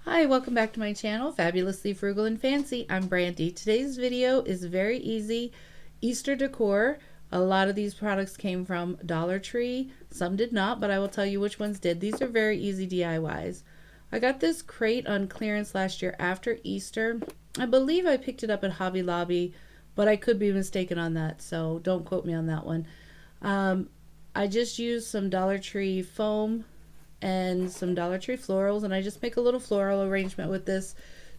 Hi, welcome back to my channel, Fabulously Frugal and Fancy. I'm Brandy. Today's video is very easy. Easter decor. A lot of these products came from Dollar Tree. Some did not, but I will tell you which ones did. These are very easy DIYs. I got this crate on clearance last year after Easter. I believe I picked it up at Hobby Lobby, but I could be mistaken on that, so don't quote me on that one. I just used some Dollar Tree foam and some Dollar Tree florals, and I just make a little floral arrangement with this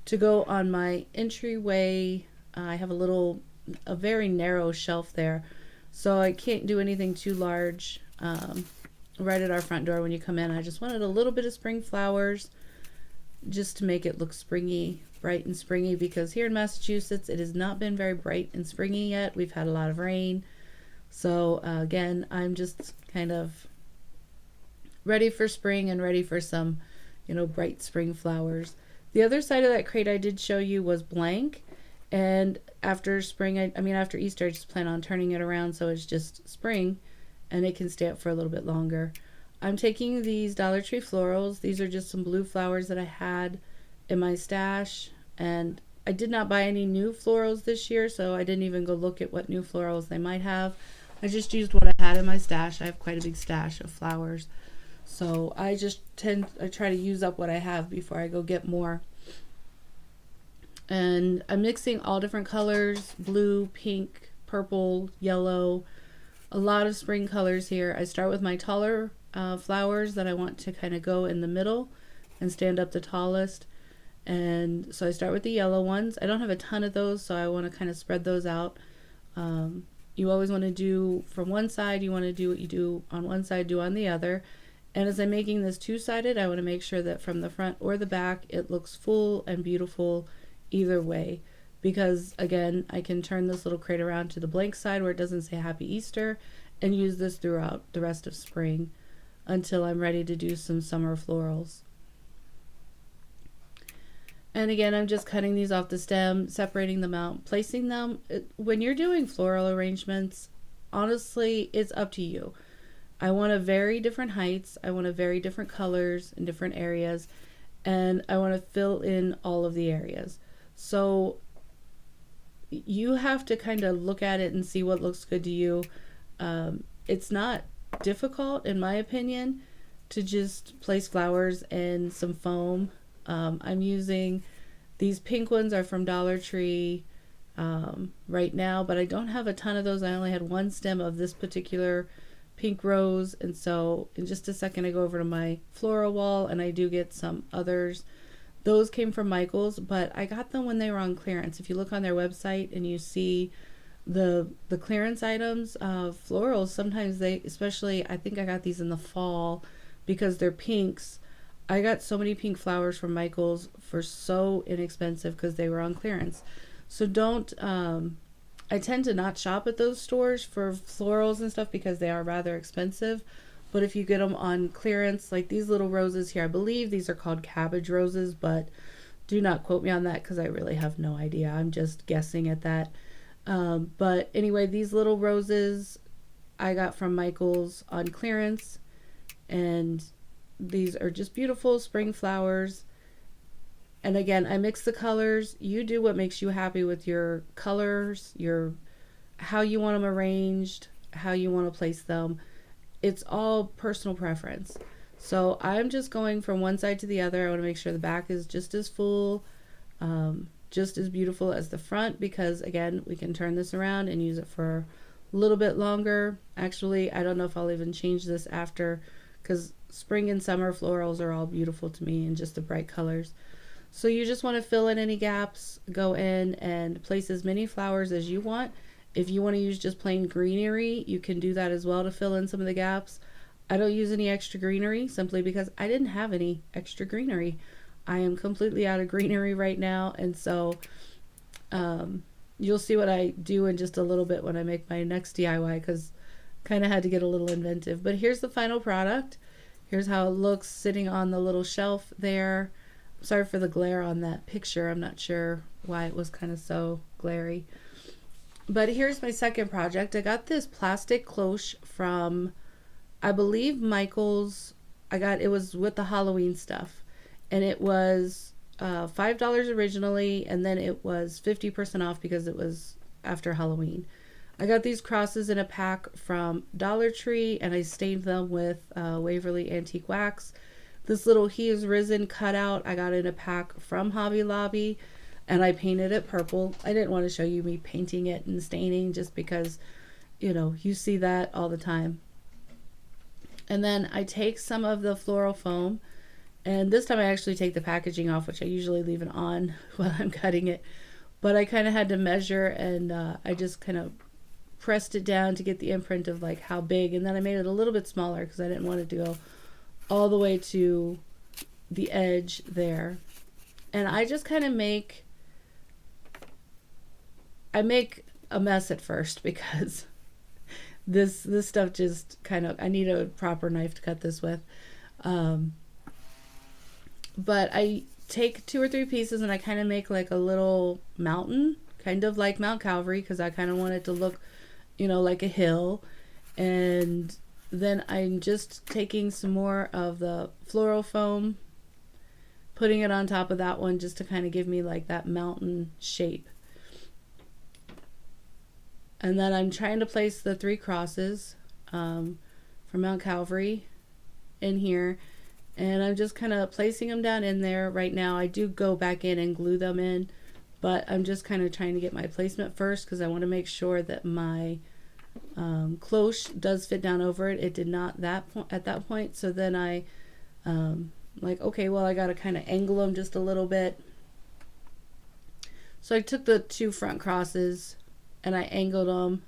to go on my entryway. I have a very narrow shelf there, so I can't do anything too large right at our front door when you come in. I just wanted a little bit of spring flowers just to make it look springy, bright and springy, because here in Massachusetts it has not been very bright and springy yet. We've had a lot of rain, so again, I'm just kind of ready for spring and ready for some, bright spring flowers. The other side of that crate I did show you was blank, and after spring, after Easter, I just plan on turning it around so it's just spring and it can stay up for a little bit longer. I'm taking these Dollar Tree florals. These are just some blue flowers that I had in my stash, and I did not buy any new florals this year, so I didn't even go look at what new florals they might have. I just used what I had in my stash. I have quite a big stash of flowers. So I try to use up what I have before I go get more. And I'm mixing all different colors: blue, pink, purple, yellow, a lot of spring colors here. I start with my taller flowers that I want to kind of go in the middle and stand up the tallest. And so I start with the yellow ones. I don't have a ton of those, so I want to kind of spread those out. You always want to do from one side, you want to do what you do on one side, do on the other. And as I'm making this two-sided, I want to make sure that from the front or the back it looks full and beautiful either way, because again, I can turn this little crate around to the blank side where it doesn't say Happy Easter and use this throughout the rest of spring until I'm ready to do some summer florals. And again, I'm just cutting these off the stem, separating them out, placing them. When you're doing floral arrangements, honestly, it's up to you. I want to vary different heights, I want to vary different colors in different areas, and I want to fill in all of the areas. So you have to kind of look at it and see what looks good to you. It's not difficult, in my opinion, to just place flowers and some foam. I'm using these pink ones are from Dollar Tree right now, but I don't have a ton of those. I only had one stem of this particular pink rose, and so in just a second I go over to my floral wall and I do get some others. Those came from Michael's, but I got them when they were on clearance. If you look on their website and you see the clearance items of florals, sometimes especially I think I got these in the fall because they're pinks. I got so many pink flowers from Michael's for so inexpensive because they were on clearance. So I tend to not shop at those stores for florals and stuff because they are rather expensive. But if you get them on clearance, like these little roses here, I believe these are called cabbage roses, but do not quote me on that because I really have no idea. I'm just guessing at that. But anyway, these little roses I got from Michael's on clearance, and these are just beautiful spring flowers. And again, I mix the colors. You do what makes you happy with your colors, how you want them arranged, how you want to place them. It's all personal preference. So I'm just going from one side to the other. I want to make sure the back is just as full, just as beautiful as the front, because again, we can turn this around and use it for a little bit longer. Actually, I don't know if I'll even change this after, because spring and summer florals are all beautiful to me in just the bright colors. So you just want to fill in any gaps, go in and place as many flowers as you want. If you want to use just plain greenery, you can do that as well to fill in some of the gaps. I don't use any extra greenery simply because I didn't have any extra greenery. I am completely out of greenery right now, and so you'll see what I do in just a little bit when I make my next DIY, because kind of had to get a little inventive. But here's the final product. Here's how it looks sitting on the little shelf there. Sorry for the glare on that picture. I'm not sure why it was kind of so glary. But here's my second project. I got this plastic cloche from, I believe, Michael's. It was with the Halloween stuff. and it was $5 originally, and then it was 50% off because it was after Halloween. I got these crosses in a pack from Dollar Tree, and I stained them with Waverly Antique Wax. This little He Is Risen cutout I got in a pack from Hobby Lobby, and I painted it purple. I didn't want to show you me painting it and staining just because, you know, you see that all the time. And then I take some of the floral foam, and this time I actually take the packaging off, which I usually leave it on while I'm cutting it. But I kind of had to measure, and I just kind of pressed it down to get the imprint of like how big, and then I made it a little bit smaller because I didn't want it to go all the way to the edge there. And I just kind of make a mess at first because this stuff just kind of, I need a proper knife to cut this with. But I take 2 or 3 pieces and I kind of make like a little mountain, kind of like Mount Calvary, because I kind of want it to look, you know, like a hill. And then I'm just taking some more of the floral foam, putting it on top of that one just to kind of give me like that mountain shape. And then I'm trying to place the 3 crosses from Mount Calvary in here. And I'm just kind of placing them down in there right now. I do go back in and glue them in, but I'm just kind of trying to get my placement first because I want to make sure that my cloche does fit down over it. It did not at that point. So then I like, okay, well, I got to kind of angle them just a little bit. So I took the 2 front crosses and I angled them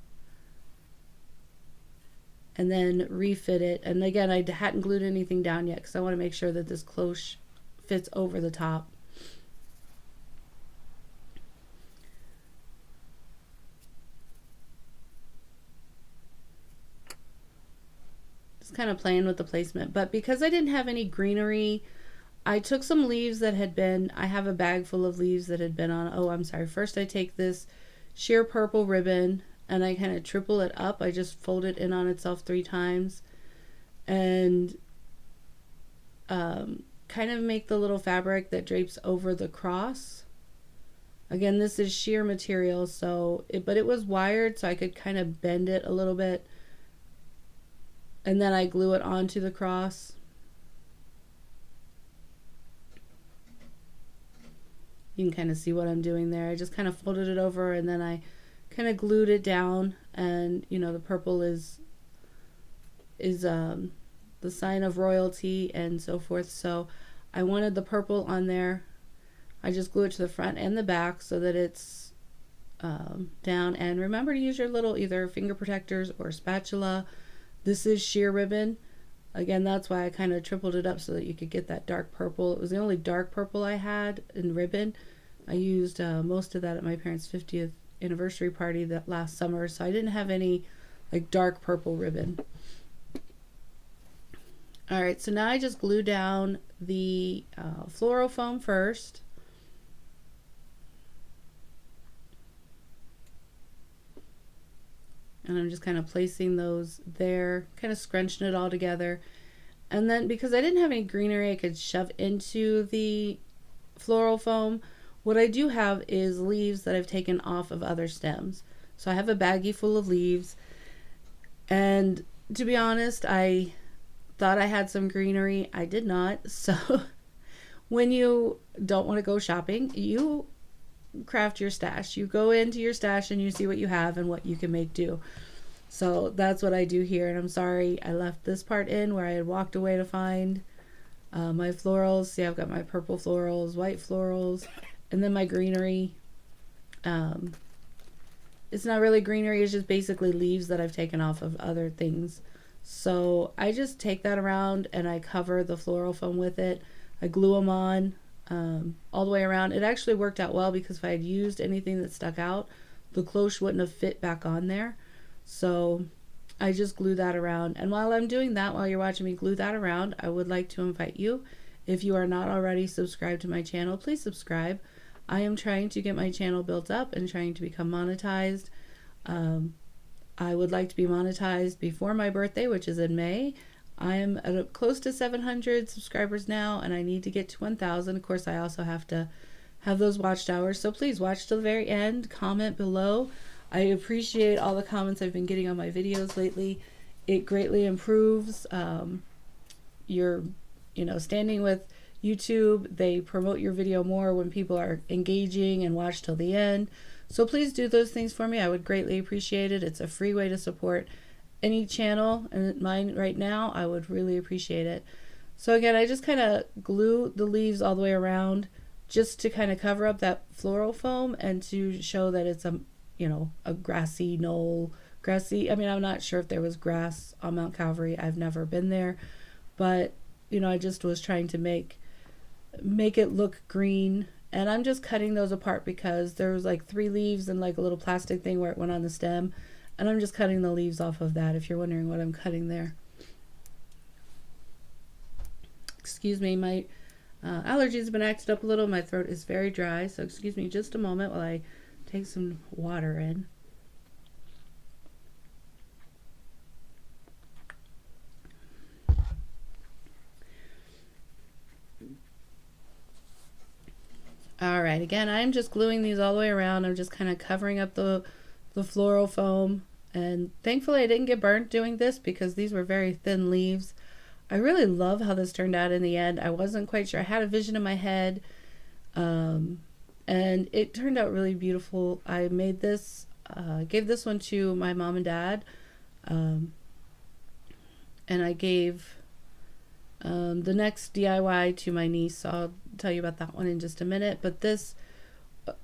and then refit it. And again, I hadn't glued anything down yet because I want to make sure that this cloche fits over the top. Just kind of playing with the placement. But because I didn't have any greenery, I took some leaves that had been, I have a bag full of leaves that had been on, oh, I'm sorry. First I take this sheer purple ribbon and I kind of triple it up. I just fold it in on itself 3 times and kind of make the little fabric that drapes over the cross. Again, this is sheer material, so but it was wired, so I could kind of bend it a little bit, and then I glue it onto the cross. You can kind of see what I'm doing there. I just kind of folded it over and then I kind of glued it down, and you know, the purple is the sign of royalty and so forth. So I wanted the purple on there. I just glue it to the front and the back so that it's down. And remember to use your little either finger protectors or spatula. This is sheer ribbon. Again, that's why I kind of tripled it up so that you could get that dark purple. It was the only dark purple I had in ribbon. I used most of that at my parents' 50th anniversary party that last summer, so I didn't have any like dark purple ribbon. Alright, so now I just glue down the floral foam first. And I'm just kind of placing those there, kind of scrunching it all together. And then because I didn't have any greenery I could shove into the floral foam, what I do have is leaves that I've taken off of other stems. So I have a baggie full of leaves. And to be honest, I thought I had some greenery. I did not. So when you don't want to go shopping, you craft your stash. You go into your stash and you see what you have and what you can make do. So that's what I do here. And I'm sorry I left this part in where I had walked away to find my florals. See, I've got my purple florals, white florals, and then my greenery. It's not really greenery, it's just basically leaves that I've taken off of other things. So I just take that around and I cover the floral foam with it. I glue them on all the way around. It actually worked out well because if I had used anything that stuck out, the cloche wouldn't have fit back on there. So I just glue that around. And while I'm doing that, while you're watching me glue that around, I would like to invite you, if you are not already subscribed to my channel, please subscribe. I am trying to get my channel built up and trying to become monetized. I would like to be monetized before my birthday, which is in May. I'm at close to 700 subscribers now, and I need to get to 1,000. Of course, I also have to have those watched hours, so please watch till the very end. Comment below. I appreciate all the comments I've been getting on my videos lately. It greatly improves your, standing with YouTube. They promote your video more when people are engaging and watch till the end. So please do those things for me. I would greatly appreciate it. It's a free way to support any channel, and mine right now. I would really appreciate it. So again, I just kind of glue the leaves all the way around just to kind of cover up that floral foam and to show that it's a grassy knoll. I mean, I'm not sure if there was grass on Mount Calvary. I've never been there, but I just was trying to make it look green. And I'm just cutting those apart because there was like 3 leaves and like a little plastic thing where it went on the stem. And I'm just cutting the leaves off of that, if you're wondering what I'm cutting there. Excuse me, my allergies have been acted up a little. My throat is very dry, so excuse me just a moment while I take some water in. Alright, again, I'm just gluing these all the way around. I'm just kind of covering up the floral foam, and thankfully I didn't get burnt doing this because these were very thin leaves. I really love how this turned out in the end. I wasn't quite sure. I had a vision in my head, and it turned out really beautiful. I made this, gave this one to my mom and dad, and I gave the next DIY to my niece, so I'll tell you about that one in just a minute. But this,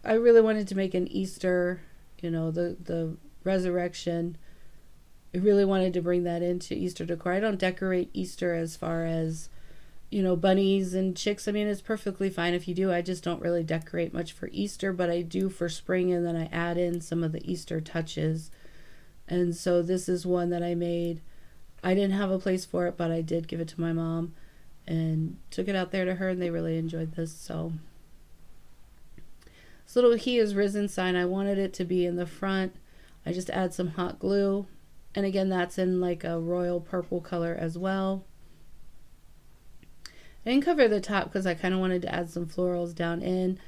I really wanted to make an Easter, the resurrection. I really wanted to bring that into Easter decor. I don't decorate Easter as far as, bunnies and chicks. I mean, it's perfectly fine if you do. I just don't really decorate much for Easter, but I do for spring, and then I add in some of the Easter touches. And so this is one that I made. I didn't have a place for it, but I did give it to my mom and took it out there to her, and they really enjoyed this. So this little He is Risen sign, I wanted it to be in the front. I just add some hot glue, and again, that's in like a royal purple color as well. I didn't cover the top because I kind of wanted to add some florals down in,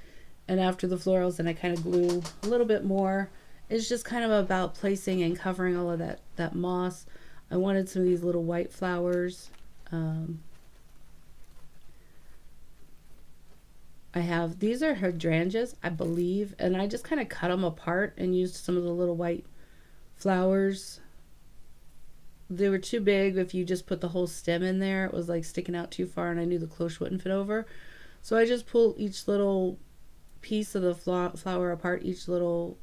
and after the florals, then I kind of glue a little bit more. It's just kind of about placing and covering all of that moss. I wanted some of these little white flowers. These are hydrangeas, I believe, and I just kind of cut them apart and used some of the little white flowers. They were too big. If you just put the whole stem in there, it was like sticking out too far, and I knew the cloche wouldn't fit over. So I just pulled each little piece of the flower apart, each little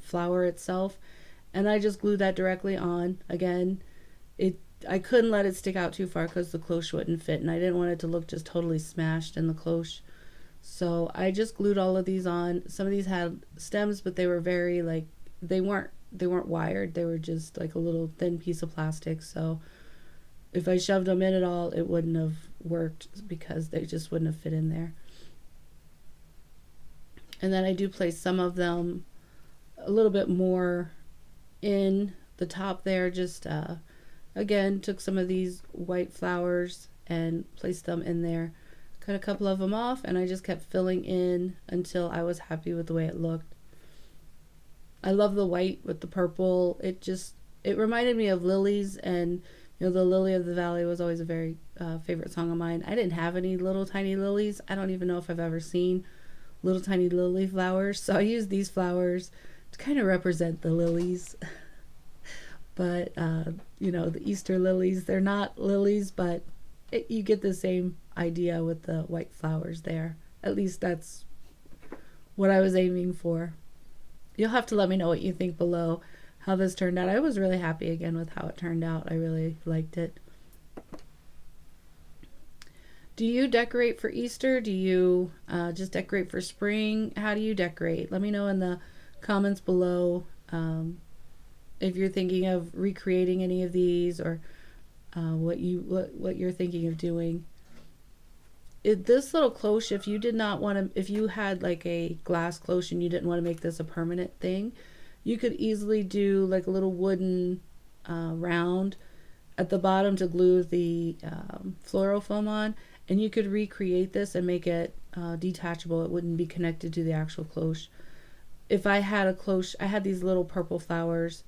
flower itself, and I just glued that directly on. Again, I couldn't let it stick out too far because the cloche wouldn't fit, and I didn't want it to look just totally smashed in the cloche. So I just glued all of these on. Some of these had stems, but they were very they weren't wired. They were just like a little thin piece of plastic. So if I shoved them in at all, it wouldn't have worked because they just wouldn't have fit in there. And then I do place some of them a little bit more in the top there. Just again, took some of these white flowers and placed them in there. Cut a couple of them off, and I just kept filling in until I was happy with the way it looked. I love the white with the purple. It reminded me of lilies, and the Lily of the Valley was always a very favorite song of mine. I didn't have any little tiny lilies. I don't even know if I've ever seen little tiny lily flowers, so I used these flowers to kind of represent the lilies. But the Easter lilies, they're not lilies, but you get the same idea with the white flowers there. At least that's what I was aiming for. You'll have to let me know what you think below, how this turned out. I was really happy again with how it turned out. I really liked it. Do you decorate for Easter? Do you just decorate for spring? How do you decorate? Let me know in the comments below if you're thinking of recreating any of these, or what you're thinking of doing. This little cloche, if you had like a glass cloche and you didn't want to make this a permanent thing, you could easily do like a little wooden round at the bottom to glue the floral foam on, and you could recreate this and make it detachable. It wouldn't be connected to the actual cloche. If I had a cloche, I had these little purple flowers.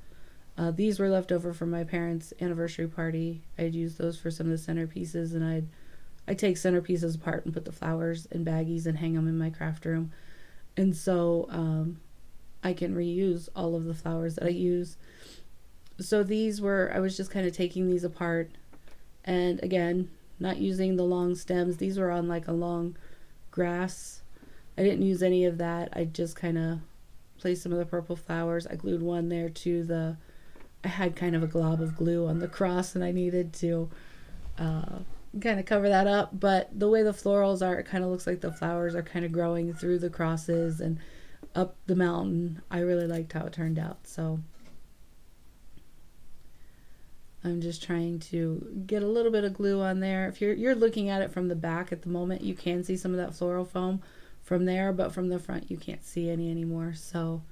These were left over from my parents' anniversary party. I'd use those for some of the centerpieces, and I'd take centerpieces apart and put the flowers in baggies and hang them in my craft room. And so I can reuse all of the flowers that I use. So these were, I was just kind of taking these apart, and again, not using the long stems. These were on like a long grass. I didn't use any of that. I just kind of placed some of the purple flowers. I glued one there to I had kind of a glob of glue on the cross, and I needed to kind of cover that up. But the way the florals are, it kind of looks like the flowers are kind of growing through the crosses and up the mountain. I really liked how it turned out. So I'm just trying to get a little bit of glue on there. If you're looking at it from the back at the moment, you can see some of that floral foam from there, but from the front you can't see any anymore. So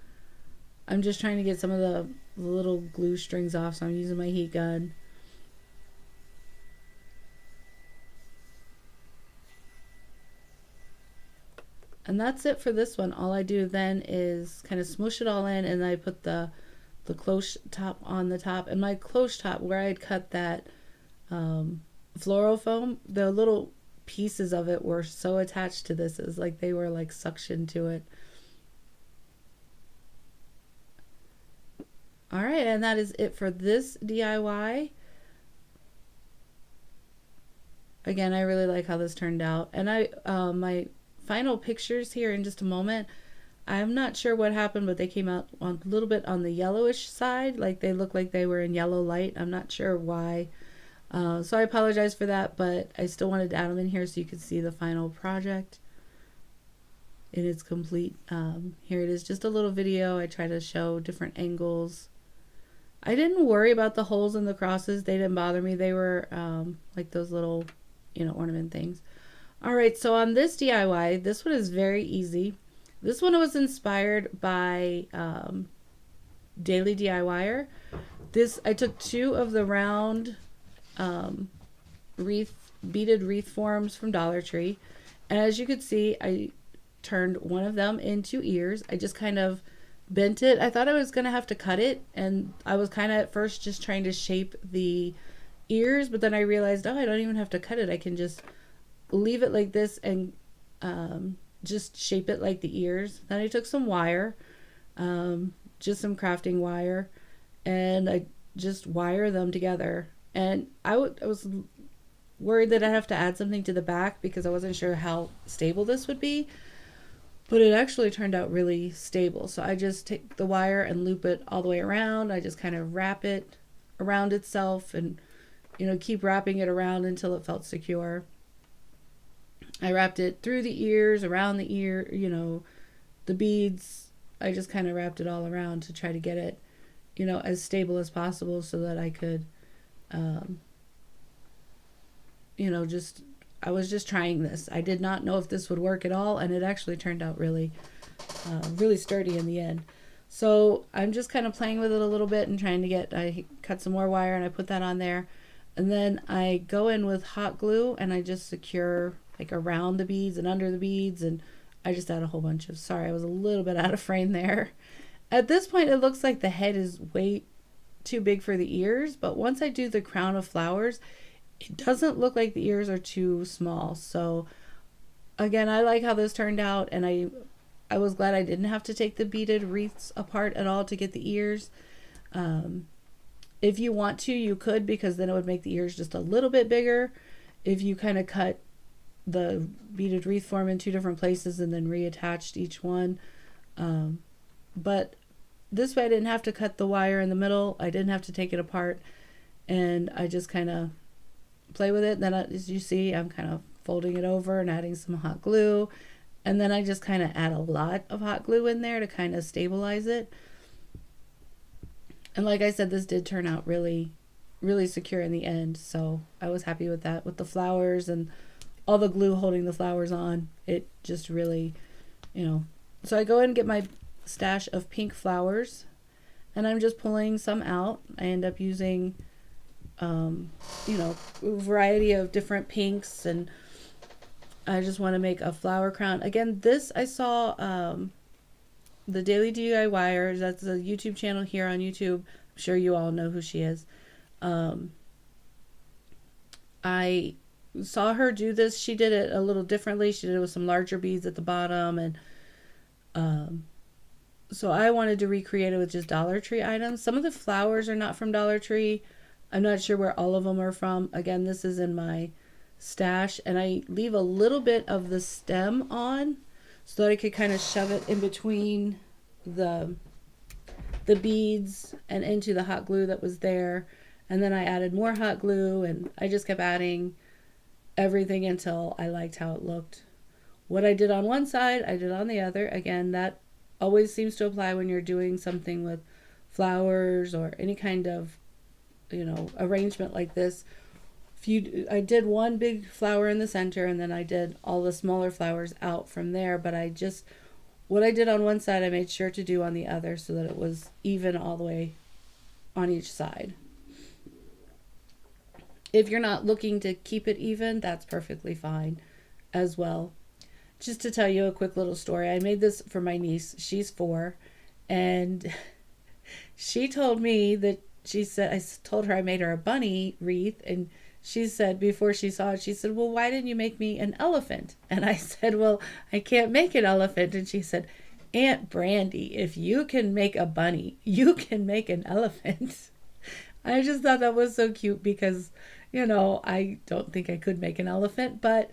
I'm just trying to get some of the little glue strings off, so I'm using my heat gun. And that's it for this one. All I do then is kind of smoosh it all in, and I put the cloche top on the top. And my cloche top, where I'd cut that floral foam, the little pieces of it were so attached to this. It's like they were like suction to it. All right, and that is it for this DIY. Again, I really like how this turned out. And my final pictures here in just a moment. I'm not sure what happened, but they came out a little bit on the yellowish side. Like they look like they were in yellow light. I'm not sure why. So I apologize for that, but I still wanted to add them in here so you could see the final project in its complete. Here it is, just a little video. I try to show different angles. I didn't worry about the holes in the crosses. They didn't bother me. They were like those little, ornament things. All right, so on this DIY, this one is very easy. This one was inspired by Daily DIYer. I took 2 of the round beaded wreath forms from Dollar Tree, and as you could see, I turned one of them into ears. I just kind of bent it. I thought I was gonna have to cut it, and I was kind of at first just trying to shape the ears, but then I realized, I don't even have to cut it. I can just leave it like this and just shape it like the ears. Then I took some wire, just some crafting wire, and I just wire them together. And I was worried that I'd have to add something to the back because I wasn't sure how stable this would be, but it actually turned out really stable. So I just take the wire and loop it all the way around. I just kind of wrap it around itself and keep wrapping it around until it felt secure. I wrapped it through the ears, around the ear, the beads. I just kind of wrapped it all around to try to get it, as stable as possible so that I could, I was just trying this. I did not know if this would work at all, and it actually turned out really, really sturdy in the end. So I'm just kind of playing with it a little bit and trying to I cut some more wire and I put that on there. And then I go in with hot glue and I just secure like around the beads and under the beads, and I just add a whole bunch of, sorry, I was a little bit out of frame there. At this point it looks like the head is way too big for the ears, but once I do the crown of flowers, it doesn't look like the ears are too small. So again, I like how this turned out, and I was glad I didn't have to take the beaded wreaths apart at all to get the ears. If you want to, you could, because then it would make the ears just a little bit bigger if you kind of cut the beaded wreath form in 2 different places and then reattached each one. But this way I didn't have to cut the wire in the middle. I didn't have to take it apart, and I just kind of play with it. Then as you see, I'm kind of folding it over and adding some hot glue, and then I just kind of add a lot of hot glue in there to kind of stabilize it. And like I said, this did turn out really, really secure in the end, so I was happy with that, with the flowers and all the glue holding the flowers on. It just really, So I go in and get my stash of pink flowers, and I'm just pulling some out. I end up using you know, variety of different pinks, and I just want to make a flower crown. Again, this I saw the Daily DIYers. That's a YouTube channel here on YouTube. I'm sure you all know who she is. I saw her do this. She did it a little differently. She did it with some larger beads at the bottom, and so I wanted to recreate it with just Dollar Tree items. Some of the flowers are not from Dollar Tree. I'm not sure where all of them are from. Again, this is in my stash, and I leave a little bit of the stem on so that I could kind of shove it in between the beads and into the hot glue that was there. And then I added more hot glue, and I just kept adding everything until I liked how it looked. What I did on one side, I did on the other. Again, that always seems to apply when you're doing something with flowers or any kind of, you know, arrangement like this. I did one big flower in the center, and then I did all the smaller flowers out from there. But what I did on one side, I made sure to do on the other so that it was even all the way on each side. If you're not looking to keep it even, that's perfectly fine as well. Just to tell you a quick little story, I made this for my niece. She's 4, and she told me that I told her I made her a bunny wreath, and she said before she saw it, she said, well, why didn't you make me an elephant? And I said, well, I can't make an elephant. And she said, Aunt Brandy, if you can make a bunny, you can make an elephant. I just thought that was so cute because, you know, I don't think I could make an elephant, but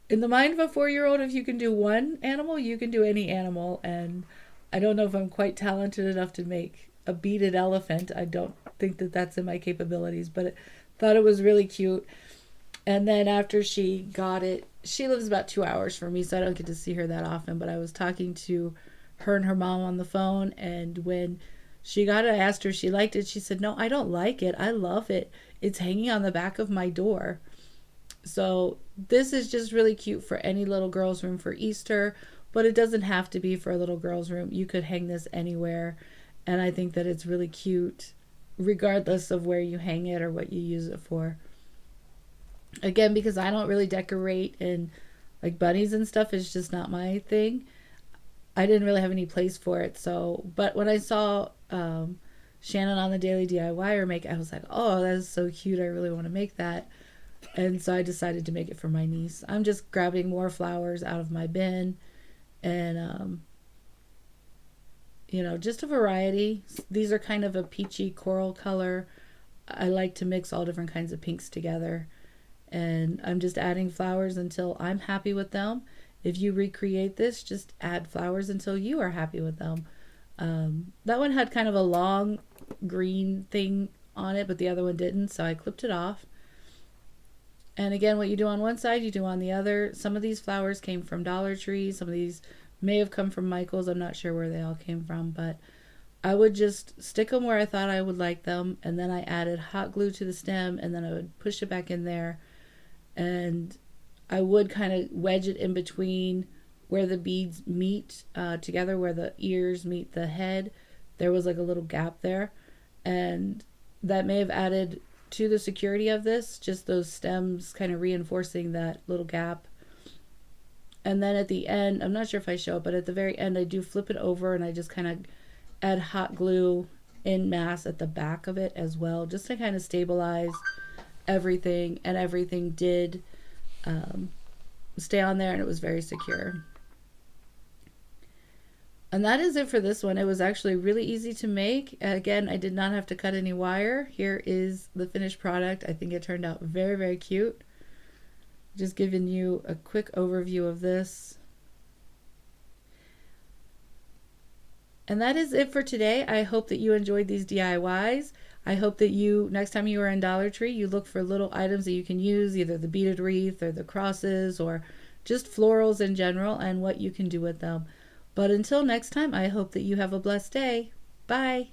in the mind of a 4-year-old, if you can do one animal, you can do any animal. And I don't know if I'm quite talented enough to make a beaded elephant. I don't think that that's in my capabilities, but thought it was really cute. And then after she got it, she lives about 2 hours from me, so I don't get to see her that often, but I was talking to her and her mom on the phone, and when she got it, I asked her if she liked it. She said, no, I don't like it. I love it. It's hanging on the back of my door. So this is just really cute for any little girl's room for Easter, but it doesn't have to be for a little girl's room. You could hang this anywhere, and I think that it's really cute regardless of where you hang it or what you use it for. Again, because I don't really decorate, and like bunnies and stuff is just not my thing, I didn't really have any place for it. So, but when I saw Shannon on the Daily DIYer make it, I was like, oh, that is so cute. I really want to make that. And so I decided to make it for my niece. I'm just grabbing more flowers out of my bin, and you know, just a variety. These are kind of a peachy coral color. I like to mix all different kinds of pinks together, and I'm just adding flowers until I'm happy with them. If you recreate this, just add flowers until you are happy with them. That one had kind of a long green thing on it, but the other one didn't, so I clipped it off. And again, what you do on one side, you do on the other. Some of these flowers came from Dollar Tree. Some of these may have come from Michael's. I'm not sure where they all came from, but I would just stick them where I thought I would like them, and then I added hot glue to the stem, and then I would push it back in there, and I would kind of wedge it in between where the beads meet together, where the ears meet the head. There was like a little gap there, and that may have added to the security of this, just those stems kind of reinforcing that little gap. And then at the end, I'm not sure if I show it, but at the very end I do flip it over, and I just kind of add hot glue en masse at the back of it as well, just to kind of stabilize everything. And everything did stay on there, and it was very secure. And that is it for this one. It was actually really easy to make. Again, I did not have to cut any wire. Here is the finished product. I think it turned out very, very cute. Just giving you a quick overview of this. And that is it for today. I hope that you enjoyed these DIYs. I hope that you, next time you are in Dollar Tree, you look for little items that you can use, either the beaded wreath or the crosses or just florals in general, and what you can do with them. But until next time, I hope that you have a blessed day. Bye.